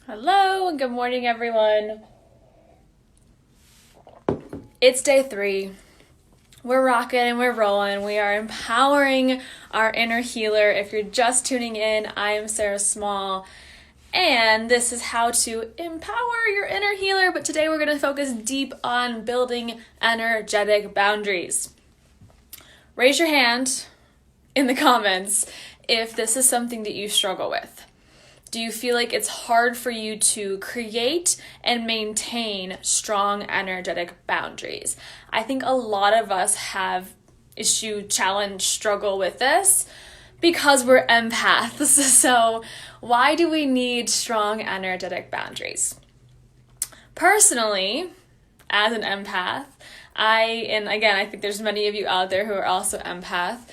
Hello and good morning, everyone. It's day 3. We're rocking and we're rolling. We are empowering our inner healer. If you're just tuning in, I am Sarah Small, and this is how to empower your inner healer. But today we're going to focus deep on building energetic boundaries. Raise your hand in the comments if this is something that you struggle with. Do you feel like it's hard for you to create and maintain strong energetic boundaries? I think a lot of us have struggle with this because we're empaths. So why do we need strong energetic boundaries? Personally, as an empath, I think there's many of you out there who are also empath,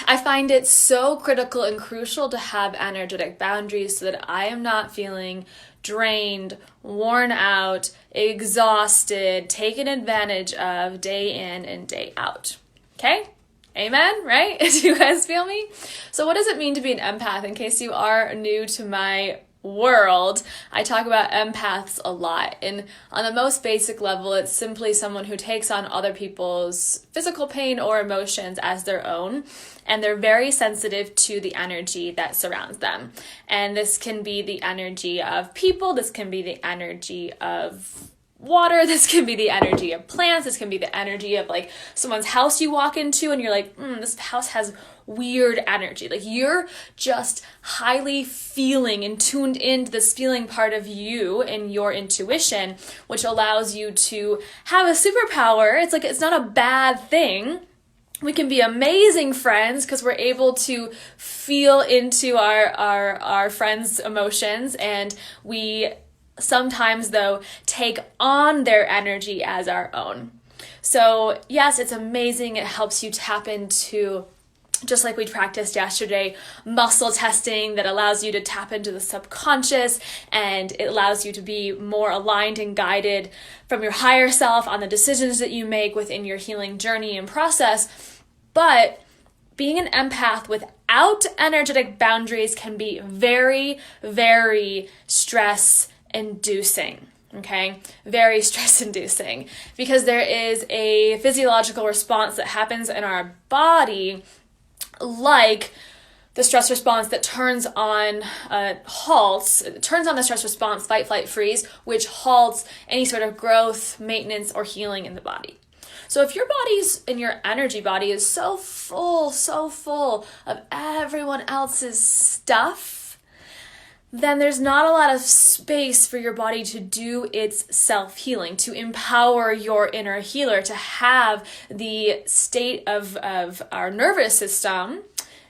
I find it so critical and crucial to have energetic boundaries so that I am not feeling drained, worn out, exhausted, taken advantage of day in and day out. Okay? Amen, right? Do you guys feel me? So what does it mean to be an empath? In case you are new to my world, I talk about empaths a lot, and on the most basic level, it's simply someone who takes on other people's physical pain or emotions as their own, and they're very sensitive to the energy that surrounds them. And this can be the energy of people, this can be the energy of water, this can be the energy of plants, this can be the energy of like someone's house you walk into and you're like, this house has weird energy. Like you're just highly feeling and tuned into this feeling part of you and your intuition, which allows you to have a superpower. It's not a bad thing. We can be amazing friends because we're able to feel into our friends' emotions, and we sometimes, though, take on their energy as our own. So yes, it's amazing. It helps you tap into, just like we practiced yesterday, muscle testing that allows you to tap into the subconscious, and it allows you to be more aligned and guided from your higher self on the decisions that you make within your healing journey and process. But being an empath without energetic boundaries can be very, very stress-inducing. Okay, very stress-inducing, because there is a physiological response that happens in our body, like the stress response that turns on the stress response, fight, flight, freeze, which halts any sort of growth, maintenance, or healing in the body. So if your your energy body is so full of everyone else's stuff, then there's not a lot of space for your body to do its self-healing, to empower your inner healer, to have the state of our nervous system,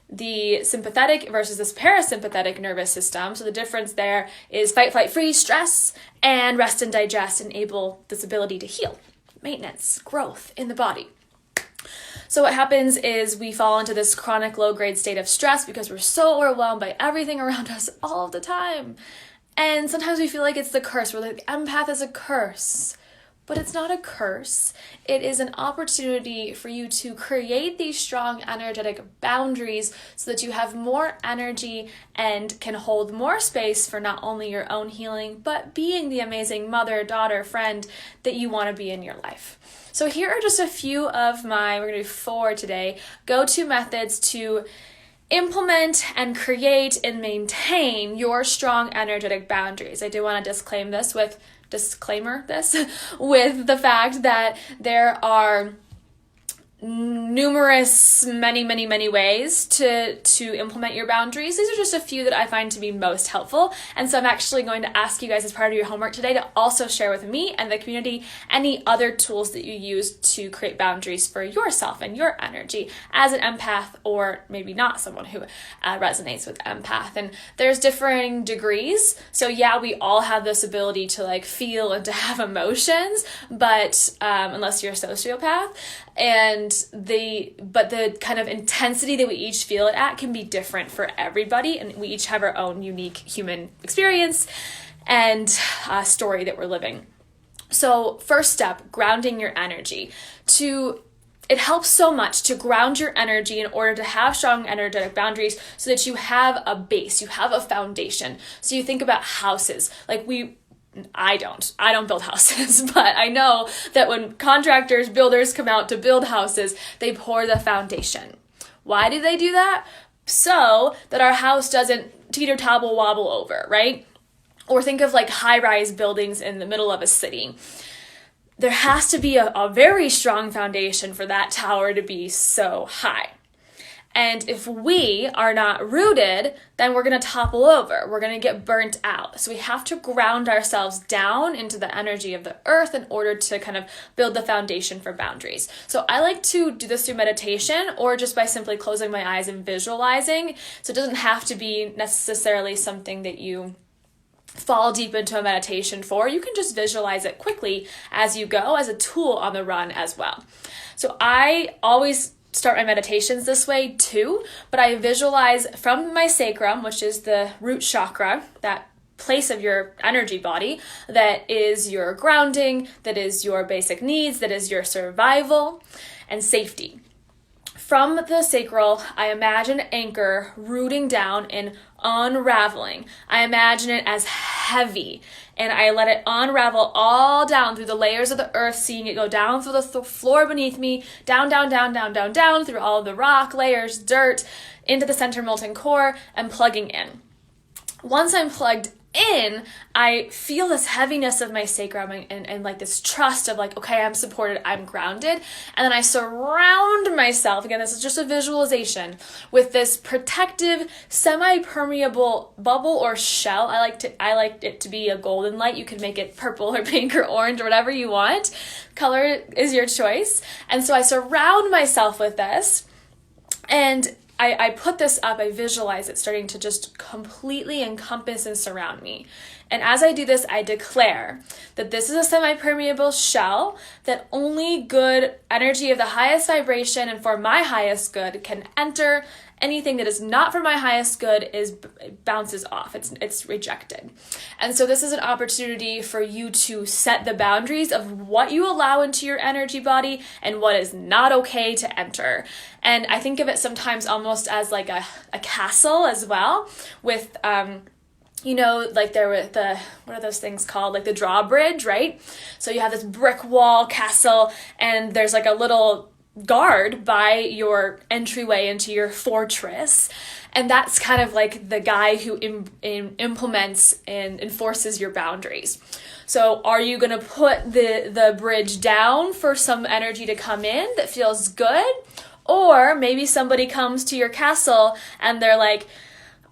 the sympathetic versus this parasympathetic nervous system. So the difference there is fight, flight, freeze, stress, and rest and digest enable this ability to heal, maintenance, growth in the body. So what happens is we fall into this chronic low-grade state of stress because we're so overwhelmed by everything around us all of the time. And sometimes we feel like it's the curse. We're like, empath is a curse. But it's not a curse. It is an opportunity for you to create these strong energetic boundaries so that you have more energy and can hold more space for not only your own healing, but being the amazing mother, daughter, friend that you want to be in your life. So here are just a few of we're going to do 4 today, go-to methods to implement and create and maintain your strong energetic boundaries. I do want to disclaimer this with the fact that there are numerous, many ways to implement your boundaries. These are just a few that I find to be most helpful. And so I'm actually going to ask you guys as part of your homework today to also share with me and the community any other tools that you use to create boundaries for yourself and your energy as an empath, or maybe not someone who resonates with empath. And there's differing degrees. So yeah, we all have this ability to like feel and to have emotions, but unless you're a sociopath, but the kind of intensity that we each feel it at can be different for everybody, and we each have our own unique human experience and story that we're living. So first step, grounding your energy. To it helps so much to ground your energy in order to have strong energetic boundaries so that you have a base, you have a foundation. So you think about houses. Like I don't build houses, but I know that when contractors, builders come out to build houses, they pour the foundation. Why do they do that? So that our house doesn't teeter tobble wobble over, right? Or think of like high-rise buildings in the middle of a city. There has to be a very strong foundation for that tower to be so high. And if we are not rooted, then we're going to topple over. We're going to get burnt out. So we have to ground ourselves down into the energy of the earth in order to kind of build the foundation for boundaries. So I like to do this through meditation or just by simply closing my eyes and visualizing. So it doesn't have to be necessarily something that you fall deep into a meditation for. You can just visualize it quickly as you go as a tool on the run as well. So I always start my meditations this way too, but I visualize from my sacrum, which is the root chakra, that place of your energy body, that is your grounding, that is your basic needs, that is your survival and safety. From the sacral, I imagine an anchor rooting down and unraveling. I imagine it as heavy, and I let it unravel all down through the layers of the earth, seeing it go down through the floor beneath me, down, through all of the rock layers, dirt, into the center molten core, and plugging in. Once I'm plugged in, I feel this heaviness of my sacrum and like this trust of like, okay, I'm supported, I'm grounded. And then I surround myself, again, this is just a visualization, with this protective, semi-permeable bubble or shell. I like it to be a golden light. You can make it purple or pink or orange or whatever you want. Color is your choice. And so I surround myself with this, and I put this up, I visualize it starting to just completely encompass and surround me. And as I do this, I declare that this is a semi-permeable shell, that only good energy of the highest vibration and for my highest good can enter. Anything that is not for my highest good bounces off. It's rejected. And so this is an opportunity for you to set the boundaries of what you allow into your energy body and what is not okay to enter. And I think of it sometimes almost as like a castle as well, with like there were what are those things called? Like the drawbridge, right? So you have this brick wall castle, and there's like a little guard by your entryway into your fortress, and that's kind of like the guy who implements and enforces your boundaries. So are you going to put the bridge down for some energy to come in that feels good? Or maybe somebody comes to your castle and they're like,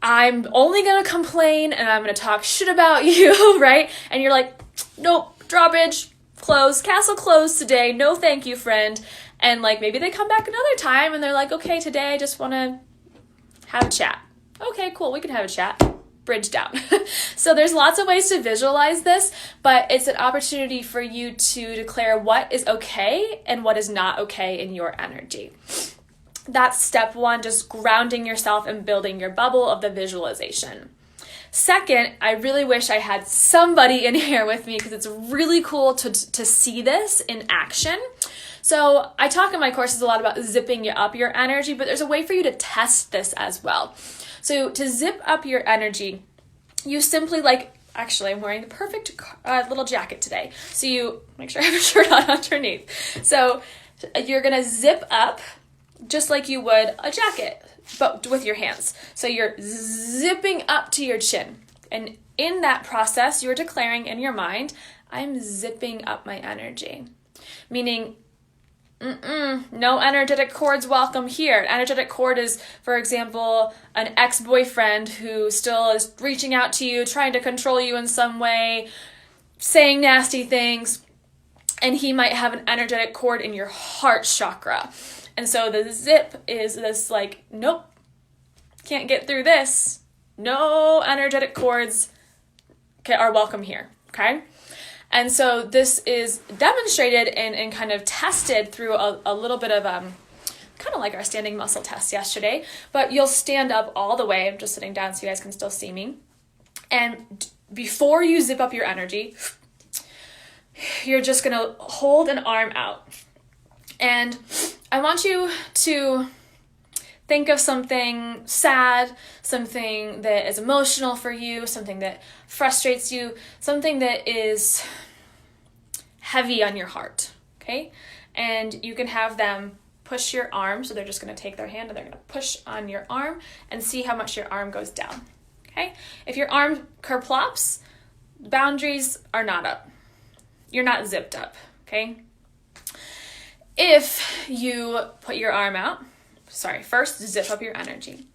I'm only going to complain and I'm going to talk shit about you, right? And you're like, nope, drawbridge closed, castle closed today, no thank you, friend. And like maybe they come back another time and they're like, okay, today I just want to have a chat. Okay, cool, we can have a chat. Bridge down. So there's lots of ways to visualize this, but it's an opportunity for you to declare what is okay and what is not okay in your energy. That's step one, just grounding yourself and building your bubble of the visualization. Second, I really wish I had somebody in here with me because it's really cool to see this in action. So I talk in my courses a lot about zipping up your energy, but there's a way for you to test this as well. So to zip up your energy, you simply actually I'm wearing the perfect little jacket today. So you make sure I have a shirt on underneath. So you're going to zip up just like you would a jacket, but with your hands. So you're zipping up to your chin. And in that process, you're declaring in your mind, I'm zipping up my energy. Meaning, no energetic cords welcome here. An energetic cord is, for example, an ex-boyfriend who still is reaching out to you, trying to control you in some way, saying nasty things, and he might have an energetic cord in your heart chakra. And so the zip is this like, nope, can't get through this. No energetic cords are welcome here, okay? And so this is demonstrated and kind of tested through a little bit of kind of like our standing muscle test yesterday, but you'll stand up all the way. I'm just sitting down so you guys can still see me. And before you zip up your energy, you're just going to hold an arm out. And I want you to think of something sad, something that is emotional for you, something that frustrates you, something that is heavy on your heart, okay? And you can have them push your arm, so they're just going to take their hand and they're going to push on your arm and see how much your arm goes down, okay? If your arm kerplops, boundaries are not up. You're not zipped up, okay? If you put your arm out, first zip up your energy.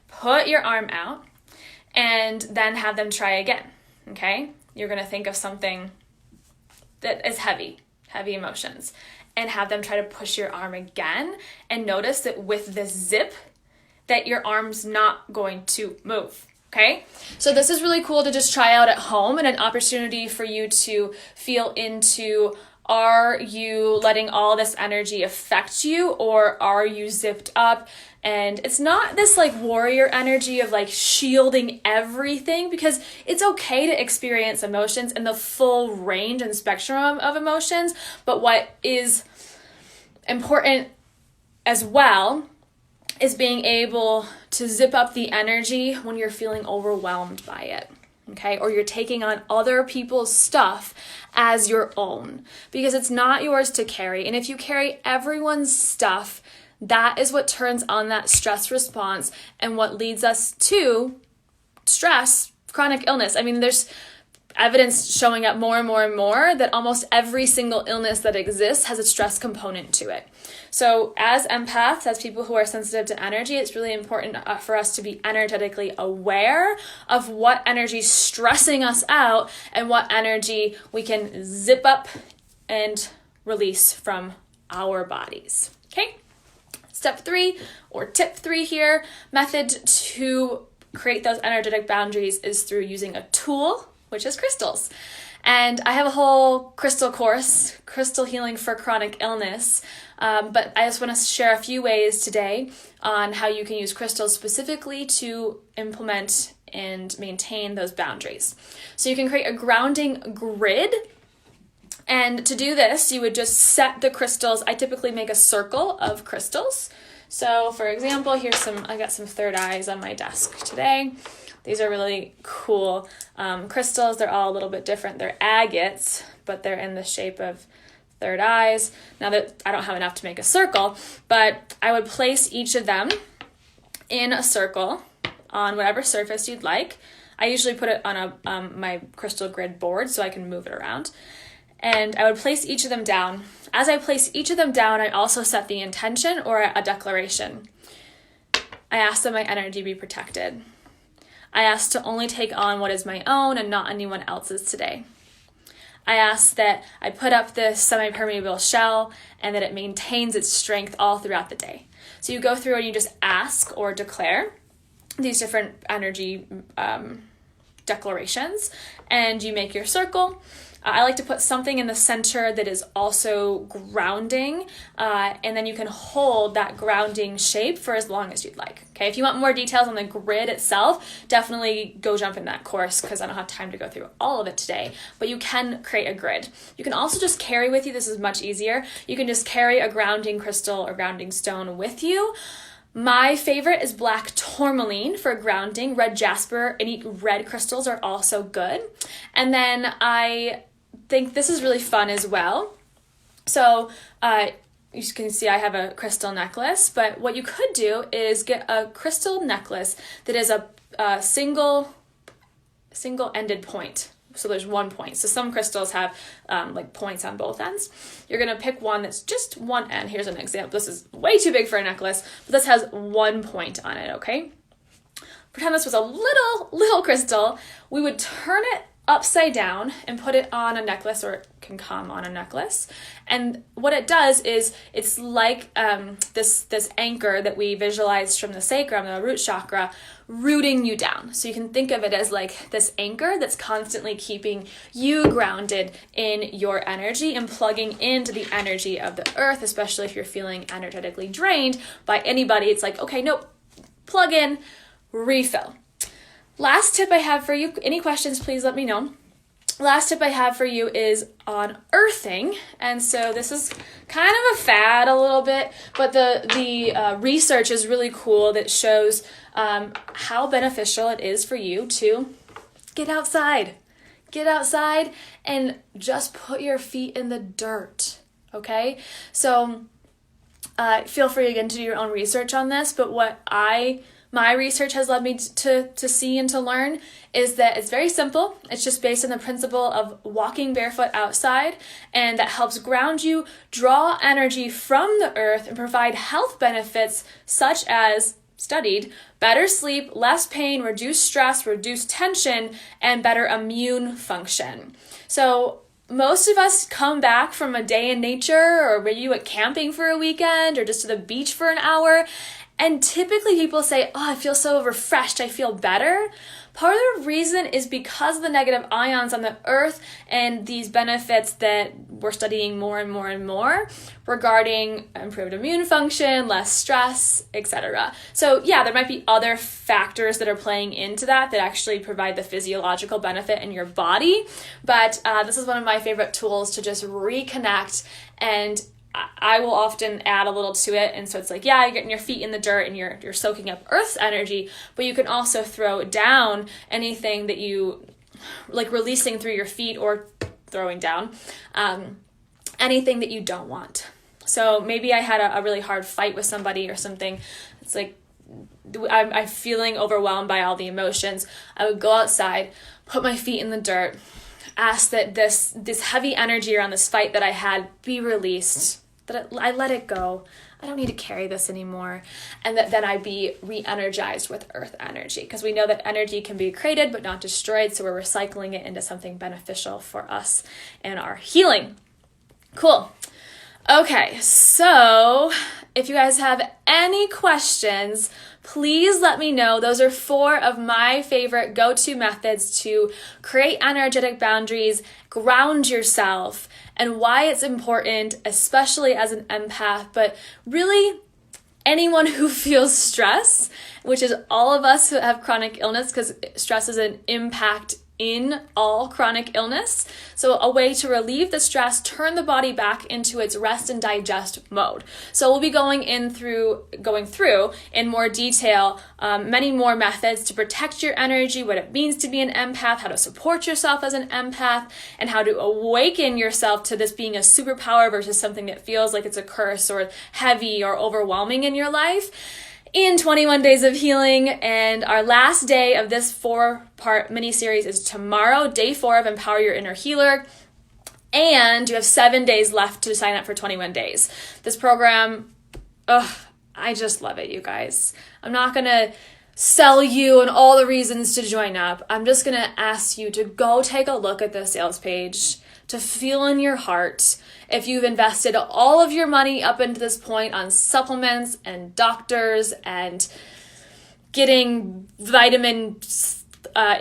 Put your arm out and then have them try again, okay? You're going to think of something that is heavy emotions, and have them try to push your arm again, and notice that with this zip, that your arm's not going to move, okay? So this is really cool to just try out at home, and an opportunity for you to feel into, are you letting all this energy affect you, or are you zipped up? And it's not this like warrior energy of like shielding everything, because it's okay to experience emotions in the full range and spectrum of emotions. But what is important as well is being able to zip up the energy when you're feeling overwhelmed by it. Okay, or you're taking on other people's stuff as your own, because it's not yours to carry. And if you carry everyone's stuff, that is what turns on that stress response and what leads us to stress, chronic illness. I mean, there's evidence showing up more and more and more that almost every single illness that exists has a stress component to it. So as empaths, as people who are sensitive to energy, it's really important for us to be energetically aware of what energy is stressing us out and what energy we can zip up and release from our bodies. Okay? Step 3, or tip 3 here, method to create those energetic boundaries is through using a tool, which is crystals. And I have a whole crystal course, Crystal Healing for Chronic Illness, but I just want to share a few ways today on how you can use crystals specifically to implement and maintain those boundaries. So you can create a grounding grid. And to do this, you would just set the crystals. I typically make a circle of crystals. So for example, I got some third eyes on my desk today. These are really cool crystals. They're all a little bit different. They're agates, but they're in the shape of third eyes. Now that I don't have enough to make a circle, but I would place each of them in a circle on whatever surface you'd like. I usually put it on my crystal grid board so I can move it around. And I would place each of them down. As I place each of them down, I also set the intention or a declaration. I ask that my energy be protected. I ask to only take on what is my own and not anyone else's today. I ask that I put up this semi-permeable shell and that it maintains its strength all throughout the day. So you go through and you just ask or declare these different energy declarations, and you make your circle. I like to put something in the center that is also grounding, and then you can hold that grounding shape for as long as you'd like. Okay, if you want more details on the grid itself, definitely go jump in that course because I don't have time to go through all of it today, but you can create a grid. You can also just carry with you, this is much easier, you can just carry a grounding crystal or grounding stone with you. My favorite is black tourmaline for grounding. Red jasper, any red crystals are also good. And then I think this is really fun as well. So you can see I have a crystal necklace, but what you could do is get a crystal necklace that is a single-ended point. So there's one point. So some crystals have like points on both ends. You're going to pick one that's just one end. Here's an example. This is way too big for a necklace, but this has one point on it, okay? Pretend this was a little crystal. We would turn it upside down and put it on a necklace, or it can come on a necklace. And what it does is it's like this anchor that we visualized from the sacrum, the root chakra, rooting you down. So you can think of it as like this anchor that's constantly keeping you grounded in your energy and plugging into the energy of the earth, especially if you're feeling energetically drained by anybody. It's like, okay, nope, plug in, refill. Last tip I have for you, any questions, please let me know. last tip I have for you is on earthing. And so this is kind of a fad a little bit, but the research is really cool that shows how beneficial it is for you to get outside. Get outside and just put your feet in the dirt, okay? So feel free again to do your own research on this, but what my research has led me to see and to learn is that it's very simple. It's just based on the principle of walking barefoot outside, and that helps ground you, draw energy from the earth, and provide health benefits such as, studied, better sleep, less pain, reduced stress, reduced tension, and better immune function. So most of us come back from a day in nature, or maybe you went camping for a weekend, or just to the beach for an hour, and typically people say, oh, I feel so refreshed, I feel better. Part of the reason is because of the negative ions on the earth and these benefits that we're studying more and more and more regarding improved immune function, less stress, etc. So yeah, there might be other factors that are playing into that actually provide the physiological benefit in your body. But this is one of my favorite tools to just reconnect, and I will often add a little to it. And so it's like, yeah, you're getting your feet in the dirt and you're soaking up Earth's energy, but you can also throw down anything that you like, releasing through your feet or throwing down anything that you don't want. So maybe I had a really hard fight with somebody or something. It's like I'm feeling overwhelmed by all the emotions. I would go outside, put my feet in the dirt, ask that this heavy energy around this fight that I had be released, that I let it go. I don't need to carry this anymore. And that then I'd be re-energized with earth energy, because we know that energy can be created but not destroyed, so we're recycling it into something beneficial for us and our healing. Cool. Okay, so if you guys have any questions, please let me know. Those are 4 of my favorite go-to methods to create energetic boundaries, ground yourself, and why it's important, especially as an empath, but really anyone who feels stress, which is all of us who have chronic illness, because stress is an impact in all chronic illness. So a way to relieve the stress, turn the body back into its rest and digest mode. So we'll be going through in more detail many more methods to protect your energy, what it means to be an empath, how to support yourself as an empath, and how to awaken yourself to this being a superpower versus something that feels like it's a curse or heavy or overwhelming in your life, in 21 Days of Healing. And our last day of this 4-part mini-series is tomorrow, day 4 of Empower Your Inner Healer. And you have 7 days left to sign up for 21 days. This program, I just love it, you guys. I'm not going to sell you and all the reasons to join up. I'm just going to ask you to go take a look at the sales page, to feel in your heart if you've invested all of your money up into this point on supplements and doctors and getting vitamins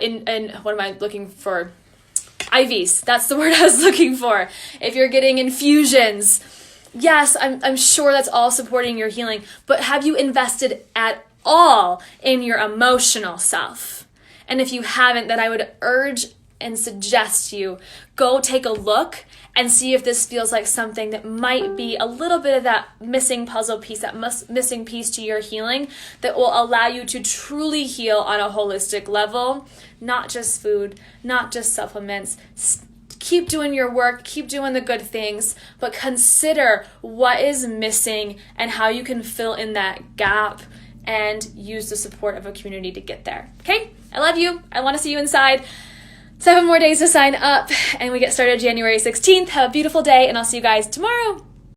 in what am I looking for? IVs. That's the word I was looking for. If you're getting infusions, yes, I'm sure that's all supporting your healing, but have you invested at all in your emotional self? And if you haven't, then I would urge and suggest you go take a look and see if this feels like something that might be a little bit of that missing puzzle piece, that missing piece to your healing that will allow you to truly heal on a holistic level, not just food, not just supplements. Keep doing your work, keep doing the good things, but consider what is missing and how you can fill in that gap and use the support of a community to get there. Okay? I love you. I want to see you inside. 7 more days to sign up, and we get started January 16th. Have a beautiful day, and I'll see you guys tomorrow.